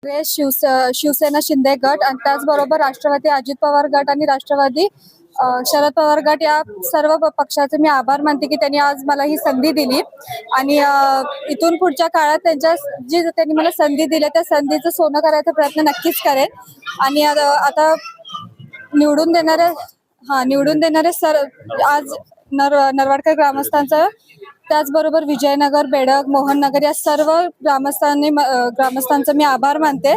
शिवसेना शिंदे गट आणि त्याचबरोबर राष्ट्रवादी अजित पवार गट आणि राष्ट्रवादी शरद पवार गट या सर्व पक्षाचे मी आभार मानते की त्यांनी आज मला ही संधी दिली आणि इथून पुढच्या काळात त्यांनी मला संधी दिली त्या संधीचं सोनं करायचा प्रयत्न नक्कीच करेन आणि आता निवडून देणारे आज नरवाडकर ग्रामस्थांचं त्याचबरोबर विजयनगर, बेडग, मोहननगर या सर्व ग्रामस्थांचा मी आभार मानते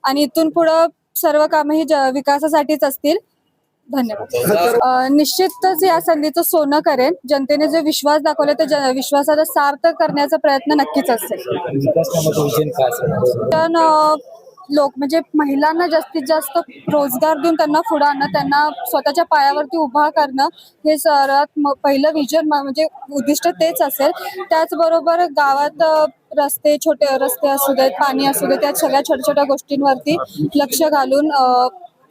आणि इथून पुढे सर्व कामे ही विकासासाठीच असतील. धन्यवाद. निश्चितच या संधीचं सोनं करेन. जनतेने जो विश्वास दाखवला त्या विश्वासाला सार्थ करण्याचा प्रयत्न नक्कीच असेल. पण म्हणजे महिलांना जास्तीत जास्त रोजगार देऊन त्यांना पुढे आणणं, त्यांना स्वतःच्या पायावरती उभा करणं हे सर्वात पहिलं विजन म्हणजे उद्दिष्ट तेच असेल. त्याचबरोबर गावात छोटे रस्ते असू देत, पाणी असू देत, त्या सगळ्या छोट्या छोट्या गोष्टींवरती लक्ष घालून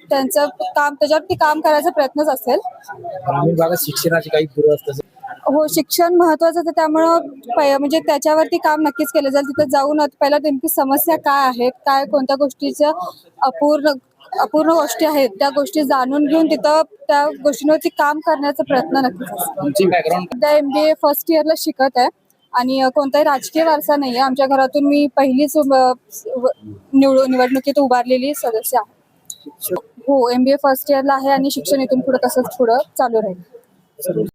त्याच्यावरती काम करायचा प्रयत्नच असेल. ग्रामीण भागात शिक्षणाची काही दुरावस्था हो, शिक्षण महत्वाचं आहे त्यामुळं म्हणजे त्याच्यावरती काम नक्कीच केलं जाईल. तिथे जाऊन पहिला नेमकी समस्या काय आहेत, कोणत्या गोष्टीच्या अपूर्ण गोष्टी आहेत त्या गोष्टी जाणून घेऊन तिथं त्या गोष्टींवरती काम करण्याचा प्रयत्न नक्कीच असेल. सध्या MBA फर्स्ट इयरला शिकत आहे आणि कोणताही राजकीय वारसा नाहीये. आमच्या घरातून मी पहिलीच निवडणुकीत उभारलेली सदस्य आहे. हो, MBA फर्स्ट इयरला आहे आणि शिक्षण इथून पुढे तसंच चालू राहील.